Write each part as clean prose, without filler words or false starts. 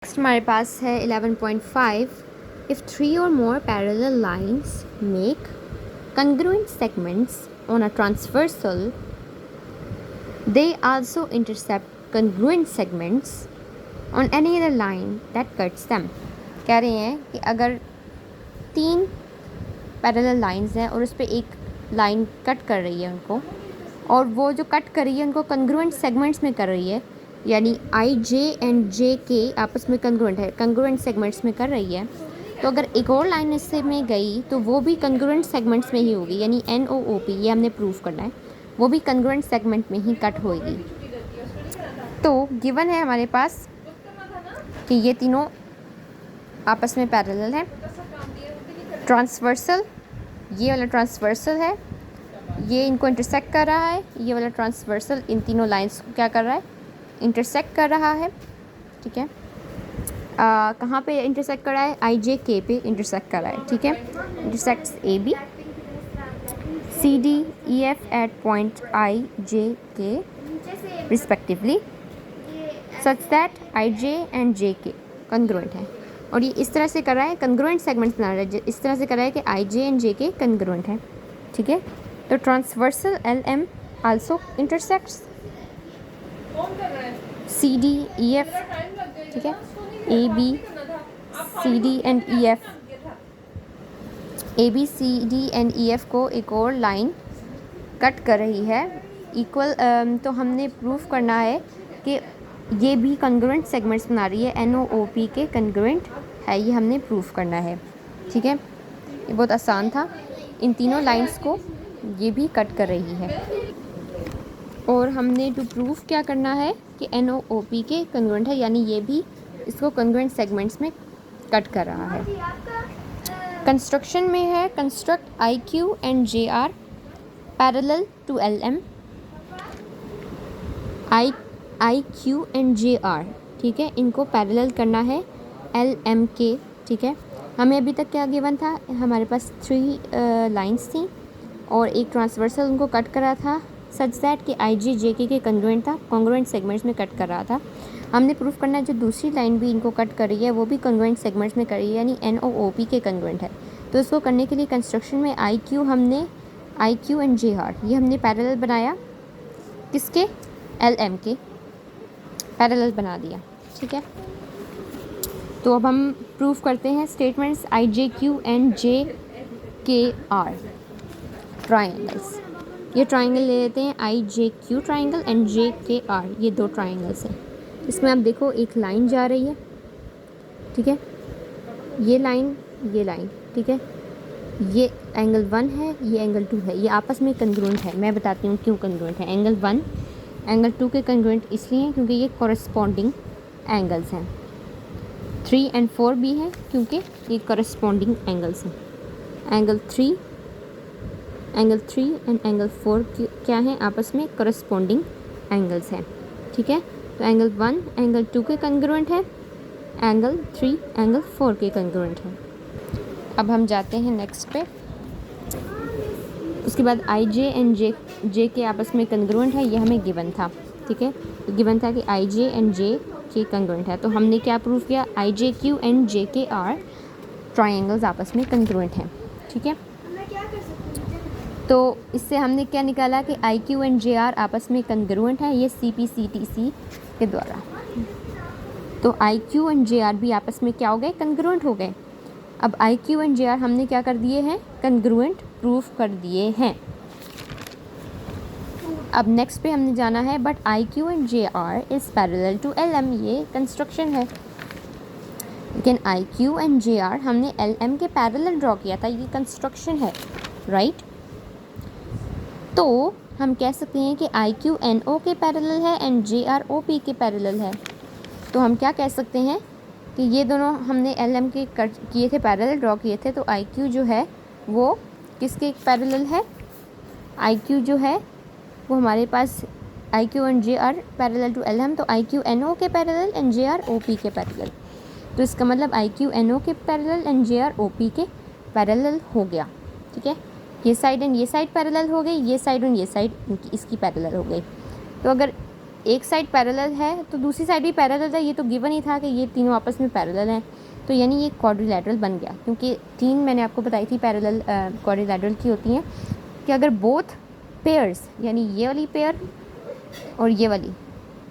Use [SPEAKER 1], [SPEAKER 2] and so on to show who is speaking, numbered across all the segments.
[SPEAKER 1] Next हमारे पास है 11.5 if three or more parallel lines make congruent segments on a transversal they also intercept congruent segments on any other line that cuts them। कह रहे हैं कि अगर तीन parallel lines हैं और उस पर एक लाइन कट कर रही है उनको, और वो जो कट कर रही है उनको कंग्रुएंट सेगमेंट्स में कर रही है, यानी आई जे एंड जे के आपस में कंग्रुएंट है, कंग्रुएंट सेगमेंट्स में कर रही है, तो अगर एक और लाइन इससे में गई तो वो भी कंग्रुएंट सेगमेंट्स में ही होगी, यानी एन ओ ओ पी, ये हमने प्रूफ करना है, वो भी कंग्रुएंट सेगमेंट में ही कट होगी। तो गिवन है हमारे पास कि ये तीनों आपस में पैरेलल हैं, ट्रांसवर्सल, ये वाला ट्रांसवर्सल है, ये इनको इंटरसेक्ट कर रहा है, ये वाला ट्रांसवर्सल इन तीनों लाइंस को क्या कर रहा है, इंटरसेक्ट कर रहा है। ठीक है, कहाँ पे इंटरसेक्ट कर रहा है, आई जे के पे इंटरसेक्ट कर रहा है। ठीक है, intersects A B C D E F at point I J K respectively such that I J and J K congruent है। और ये इस तरह से कर रहा है, कंग्रुएंट सेगमेंट्स बना रहा है, इस तरह से कर रहा है कि आई J and J K congruent है। ठीक है, तो transversal L M also intersects C D E F. ठीक है, A B C D and E F, A B C D and E F को एक और लाइन कट कर रही है इक्वल। तो हमने प्रूफ करना है कि ये भी कंग्रुएंट सेगमेंट्स बना रही है, एन ओ ओ पी के कंग्रुएंट है, ये हमने प्रूफ करना है। ठीक है, ये बहुत आसान था, इन तीनों लाइंस को ये भी कट कर रही है, और हमने टू प्रूफ क्या करना है कि एन ओ ओ पी के कंग्रुएंट है, यानी ये भी इसको कंग्रुएंट सेगमेंट्स में कट कर रहा है। कंस्ट्रक्शन में है, construct I Q and J R parallel to L M, I Q and J R, ठीक है, इनको पैरेलल करना है एल एम के। ठीक है, हमें अभी तक क्या गिवन था, हमारे पास थ्री लाइंस थी और एक ट्रांसवर्सल उनको कट करा था सच दैट कि आई जे जे के कंग्रुएंट था, कॉन्ग्रुएंट सेगमेंट्स में कट कर रहा था। हमने प्रूफ करना है जो दूसरी लाइन भी इनको कट कर रही है वो भी कॉन्ग्रुएंट सेगमेंट्स में कर रही है, यानी एन ओ ओ पी के कंग्रुएंट है। तो इसको करने के लिए कंस्ट्रक्शन में आई क्यू एंड जे आर ये हमने पैरेलल बनाया, किसके, एल एम के पैरेलल बना दिया। ठीक है, तो अब हम प्रूफ करते हैं statements I J Q and J K R triangles. ये ट्राइंगल ले लेते हैं, I J Q triangle and J K R, ये दो ट्राइंगल्स हैं। इसमें आप देखो एक लाइन जा रही है, ठीक है, ये लाइन, ठीक है, ये एंगल 1 है, ये एंगल 2 है, ये आपस में कंग्रुएंट है। मैं बताती हूँ क्यों कंग्रुएंट है। एंगल 1 एंगल 2 के कंग्रुएंट इसलिए हैं क्योंकि ये कॉरस्पॉन्डिंग एंगल्स हैं। 3 एंड 4 भी हैं क्योंकि ये कॉरस्पॉन्डिंग एंगल्स हैं। एंगल 3 एंड एंगल 4 क्या हैं, आपस में कॉरस्पॉन्डिंग एंगल्स हैं। ठीक है, तो एंगल 1 एंगल 2 के कंग्रुएंट है, एंगल 3 एंगल 4 के कंग्रुएंट है। अब हम जाते हैं नेक्स्ट पे। उसके बाद आई जे एंड जे के आपस में कंग्रुएंट है, ये हमें गिवन था। ठीक है, तो गिवन था कि आई J and J K congruent है, तो हमने क्या प्रूफ किया, आई J Q and J K R triangles आपस में कंग्रुएंट हैं। ठीक है, तो इससे हमने क्या निकाला कि आई क्यू एंड जे आर आपस में कंग्रुएंट है, ये C P C T C के द्वारा। तो I Q and J are भी आपस में क्या हो गए, कंग्रुएंट हो गए। अब आई क्यू एंड जे आर हमने क्या कर दिए हैं, कंग्रुएंट प्रूफ कर दिए हैं। अब नेक्स्ट पे हमने जाना है, but I Q and J R is parallel to L M, ये कंस्ट्रक्शन है, लेकिन I Q and J R हमने एल एम के पैरेलल ड्रॉ किया था, ये कंस्ट्रक्शन है, राइट। तो हम कह सकते हैं कि आई क्यू एन ओ के पैरेलल है and J R O P के पैरेलल है। तो हम क्या कह सकते हैं कि ये दोनों हमने एल एम के किए थे, पैरेलल ड्रॉ किए थे, तो आई क्यू जो है वो किसके पैरेलल है, आई क्यू जो है वो हमारे पास I Q and J R parallel to L M, तो आई क्यू एन ओ के parallel and J R O P के पैरेलल। तो इसका मतलब आई क्यू एन ओ के parallel and J R O P के पैरेलल हो गया। ठीक है, ये साइड एंड ये साइड पैरेलल हो गई, ये साइड एंड ये साइड इसकी पैरेलल हो गई। तो अगर एक साइड पैरेलल है तो दूसरी साइड भी पैरेलल है, ये तो गिवन ही था कि ये तीनों आपस में पैरेलल हैं, तो यानी ये क्वाड्रिलैटरल बन गया। क्योंकि 3 मैंने आपको बताई थी पैरेलल क्वाड्रिलैटरल की होती हैं कि अगर बोथ पेयर्स यानी ये वाली पेयर और ये वाली,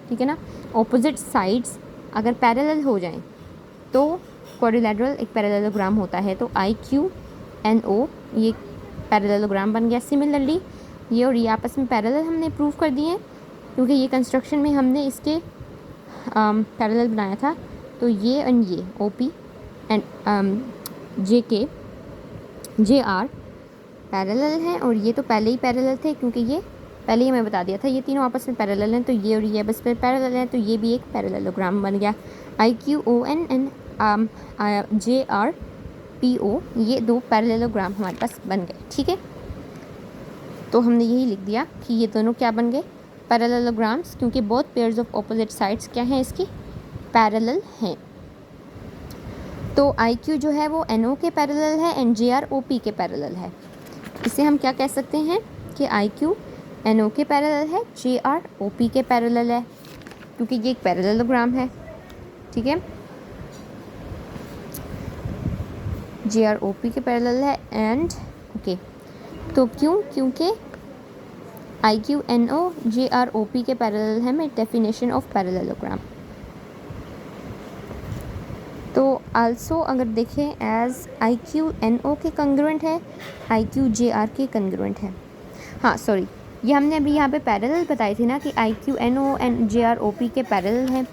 [SPEAKER 1] ठीक है ना, ऑपोजिट साइड्स अगर पैरेलल हो जाएं तो क्वाड्रिलैटरल एक पैरेललोग्राम होता है। तो IQNO ये पैरेललोग्राम बन गया। सिमिलरली ये और ये आपस में पैरेलल हमने प्रूव कर दिए हैं, क्योंकि ये कंस्ट्रक्शन में हमने इसके पैरेलल बनाया था। तो ये एंड ये OP and JK JR parallel हैं, और ये तो पहले ही पैरेलल थे क्योंकि ये पहले ही मैं बता दिया था ये तीनों आपस में पैरेलल हैं। तो ये और ये आपस में पैरेलल हैं, तो ये भी एक पैरेललोग्राम बन गया। IQON एंड JRPO ये 2 पैरेललोग्राम हमारे पास बन गए, ठीक है। तो हमने यही लिख दिया कि ये दोनों क्या बन गए, पैरेललोग्राम्स, क्योंकि both pairs of opposite sides क्या हैं, इसकी पैरेलल हैं। तो IQ जो है वो NO के पैरेलल है एंड JR OP के पैरेलल है। इसे हम क्या कह सकते हैं कि IQ NO के पैरेलल है, JR OP के पैरेलल है, क्योंकि ये एक पैरेललोग्राम है, ठीक है। JR OP के पैरेलल है एंड ओके। तो क्योंकि IQNO JR OP के पैरेलल है, मेरी डेफिनेशन ऑफ पैरेललोग्राम। तो आल्सो अगर देखें एज IQNO के कंग्रुएंट है, IQJR के कंग्रुएंट है। हाँ सॉरी, ये हमने अभी यहाँ पे पैरेलल बताई थी ना कि IQNO एंड JR OP के पैरेलल है,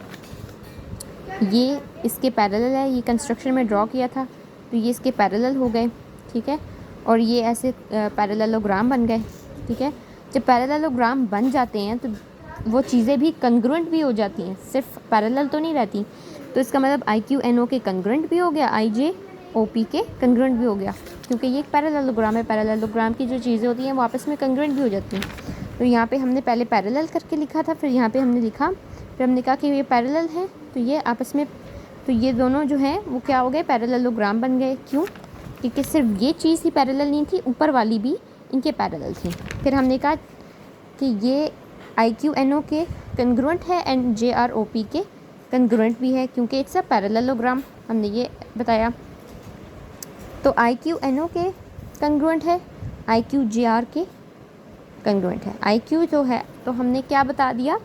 [SPEAKER 1] ये इसके पैरेलल है, ये कंस्ट्रक्शन में ड्रॉ किया था तो ये इसके पैरेलल हो गए, ठीक है। और ये ऐसे पैरेललोग्राम बन गए, ठीक है। जब पैरेललोग्राम बन जाते हैं तो वो चीज़ें भी कंग्रुएंट भी हो जाती हैं, सिर्फ पैरेलल तो नहीं रहती। तो इसका मतलब IQNO के कंग्रुएंट भी हो गया, IJOP के कंग्रुएंट भी हो गया, क्योंकि ये एक पैरेललोग्राम है। पैरेललोग्राम की जो चीज़ें होती हैं वो आपस में कंग्रुएंट भी हो जाती हैं। तो यहाँ पे हमने पहले पैरेलल करके लिखा था, फिर यहाँ पे हमने लिखा, फिर हमने कहा कि ये पैरेलल है तो ये आपस में, तो ये दोनों जो हैं वो क्या हो गए, पैरेललोग्राम बन गए। क्यों? क्योंकि सिर्फ ये चीज़ ही पैरेलल नहीं थी, ऊपर वाली भी इनके पैरेलल थी। फिर हमने कहा कि ये IQNO के कंग्रुएंट है एंड JR OP के कंग्रुएंट भी है, क्योंकि इट्स अ पैरेललोग्राम, हमने ये बताया। तो IQNO के कंग्रुएंट है, IQJR के कंग्रुएंट है। IQ जो है तो हमने क्या बता दिया,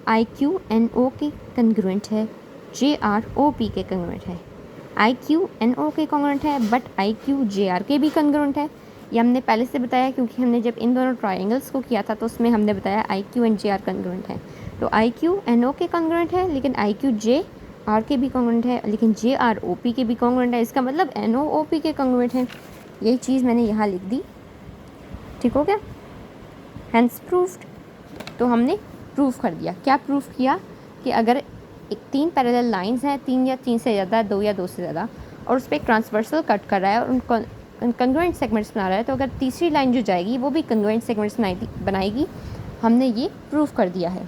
[SPEAKER 1] IQNO के कंग्रुएंट है, JR OP के कंग्रुएंट है। IQNO के कंग्रुएंट है बट IQJR के भी कंग्रुएंट है, ये हमने पहले से बताया, क्योंकि हमने जब इन दोनों ट्रायंगल्स को किया था तो उसमें हमने बताया IQ एंड JR कंग्रुएंट है। तो IQNO के कंग्रुएंट है, लेकिन IQJR के भी कंग्रुएंट है, लेकिन JR OP के भी कंग्रुएंट है। इसका मतलब NO OP के कंग्रुएंट है। यही चीज़ मैंने यहाँ लिख दी, ठीक हो गया। हैंस प्रूफ्ड, तो हमने प्रूफ कर दिया। क्या प्रूफ किया कि अगर 3 पैरेलल लाइंस हैं, 3 या 3 से ज़्यादा, 2 या 2 से ज़्यादा, और उस पर एक ट्रांसवर्सल कट कर रहा है और उनको कंग्रुएंट सेगमेंट्स बना रहा है, तो अगर तीसरी लाइन जो जाएगी वो भी कंग्रुएंट सेगमेंट्स बनाएगी। हमने ये प्रूफ कर दिया है।